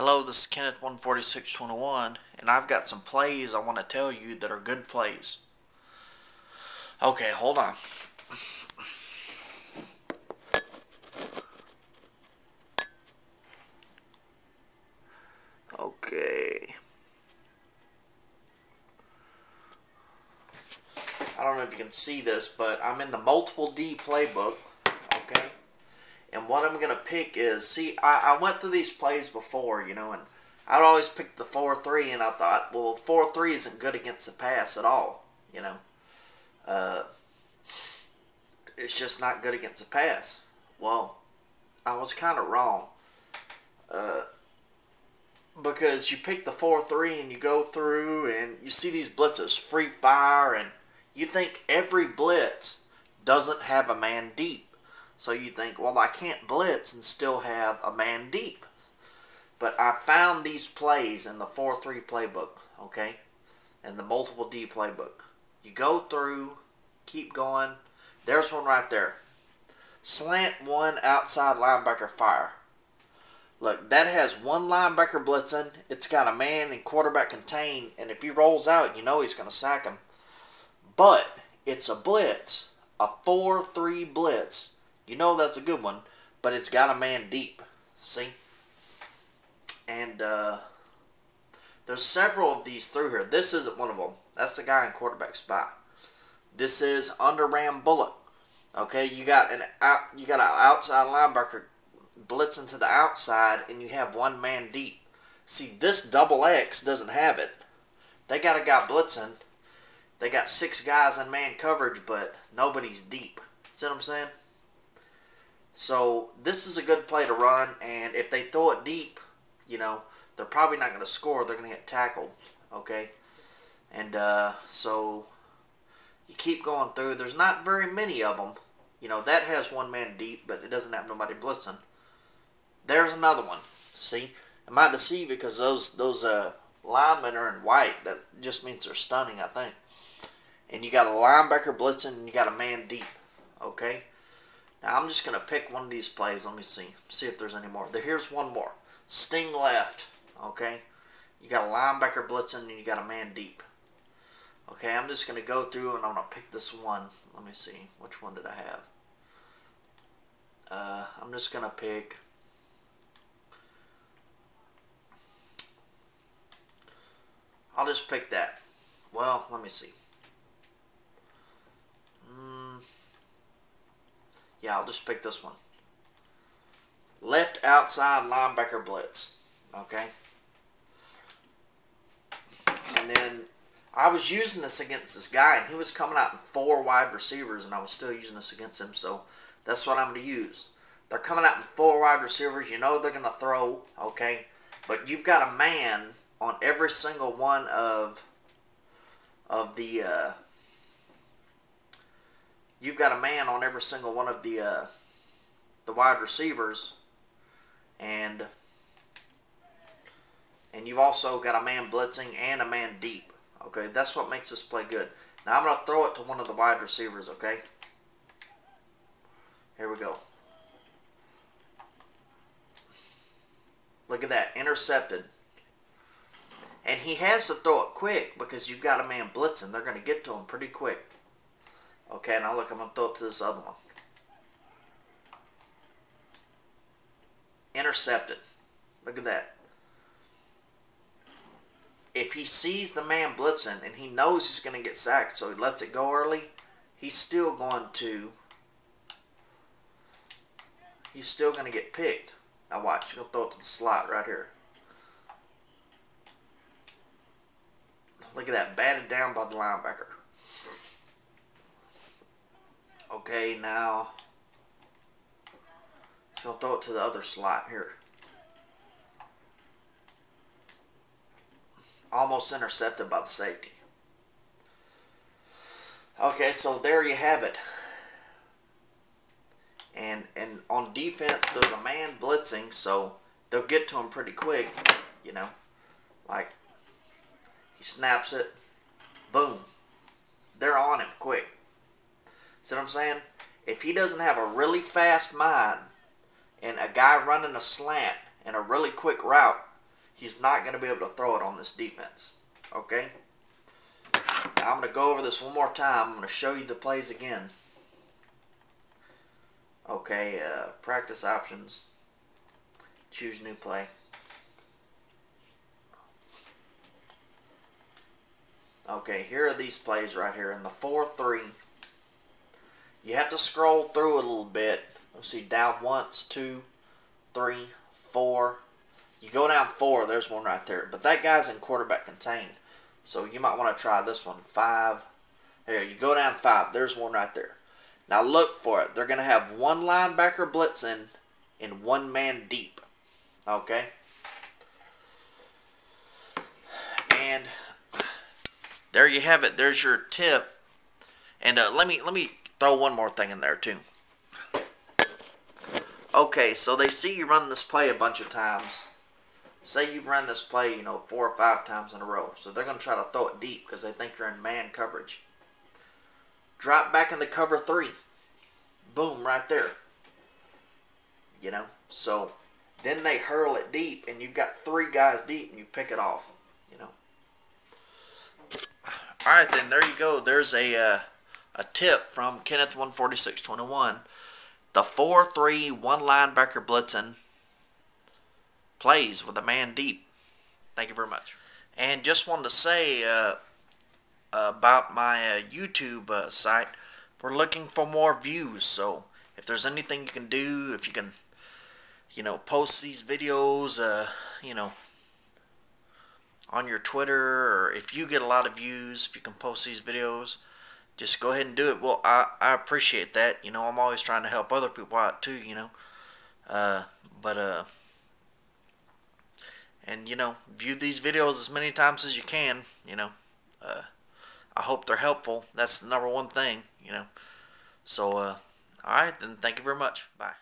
Hello, this is Kenneth 14621, and I've got some plays I want to tell you that are good plays. Okay, hold on. Okay. I don't know if you can see this, but I'm in the multiple D playbook. Okay. And what I'm going to pick is, see, I went through these plays before, and I'd always pick the 4-3, and I thought, well, 4-3 isn't good against the pass at all. It's just not good against the pass. Well, I was kind of wrong. Because you pick the 4-3 and you go through and you see these blitzes, free fire, and you think every blitz doesn't have a man deep. So you think, well, I can't blitz and still have a man deep. But I found these plays in the 4-3 playbook, okay? And the multiple D playbook. You go through, keep going. There's one right there. Slant one outside linebacker fire. Look, that has one linebacker blitzing. It's got a man and quarterback contained. And if he rolls out, you know he's going to sack him. But it's a blitz. A 4-3 blitz. You know that's a good one. But it's got a man deep. See? And there's several of these through here. This isn't one of them. That's the guy in quarterback spot. This is under ram bullet. Okay, you got an outside linebacker blitzing to the outside, and you have one man deep. See, this double X doesn't have it. They got a guy blitzing. They got 6 guys in man coverage, but nobody's deep. See what I'm saying? So this is a good play to run, and if they throw it deep, they're probably not going to score. They're going to get tackled. Okay, and so you keep going through. There's not very many of them. That has one man deep, but it doesn't have nobody blitzing. There's another one. See? It might deceive you because those linemen are in white. That just means they're stunning, I think. And you got a linebacker blitzing and you got a man deep. Okay? Now, I'm just going to pick one of these plays. Let me see. See if there's any more. Here's one more. Sting left. Okay? You got a linebacker blitzing and you got a man deep. Okay, I'm just going to go through and I'm going to pick this one. Let me see. Which one did I have? I'm just going to pick... I'll just pick that. Well, let me see. Yeah, I'll just pick this one. Left outside linebacker blitz. Okay. And then I was using this against this guy, and he was coming out in 4 wide receivers, and I was still using this against him, so that's what I'm going to use. They're coming out in 4 wide receivers. You know they're going to throw, okay? But you've got a man on every single one of the you've got a man on every single one of the wide receivers, and you've also got a man blitzing and a man deep. Okay, that's what makes this play good. Now I'm going to throw it to one of the wide receivers, okay? Here we go. Look at that, intercepted. And he has to throw it quick because you've got a man blitzing. They're going to get to him pretty quick. Okay, now look, I'm going to throw it to this other one. Intercepted. Look at that. If he sees the man blitzing and he knows he's going to get sacked, so he lets it go early, he's still going to get picked. Now watch, he's going to throw it to the slot right here. Look at that, batted down by the linebacker. Okay, now he's going to throw it to the other slot here. Almost intercepted by the safety. Okay, so there you have it. And on defense, there's a man blitzing, so they'll get to him pretty quick, Like, he snaps it, boom. They're on him quick. See what I'm saying? If he doesn't have a really fast mind and a guy running a slant and a really quick route, he's not going to be able to throw it on this defense. Okay? Now I'm going to go over this one more time. I'm going to show you the plays again. Okay, practice options. Choose new play. Okay, here are these plays right here in the 4-3. You have to scroll through it a little bit. Let's see, down once, 2, 3, 4. You go down 4, there's one right there. But that guy's in quarterback contained. So you might want to try this one. 5. There, you go down 5. There's one right there. Now look for it. They're going to have one linebacker blitzing and one man deep. Okay? And there you have it. There's your tip. And let me throw one more thing in there too. Okay, so they see you run this play a bunch of times. Say you've run this play, 4 or 5 times in a row. So they're going to try to throw it deep because they think you're in man coverage. Drop back in the cover 3. Boom, right there. So then they hurl it deep and you've got 3 guys deep and you pick it off. Alright then, there you go. There's a tip from Kenneth 14621. The 4-3 one linebacker blitzing plays with a man deep. Thank you very much. And just wanted to say about my YouTube site, we're looking for more views. So if there's anything you can do, if you can, post these videos, on your Twitter, or if you get a lot of views, if you can post these videos, just go ahead and do it. Well, I appreciate that. I'm always trying to help other people out too, and view these videos as many times as you can. I hope they're helpful. That's the #1 thing. So alright then, thank you very much. Bye.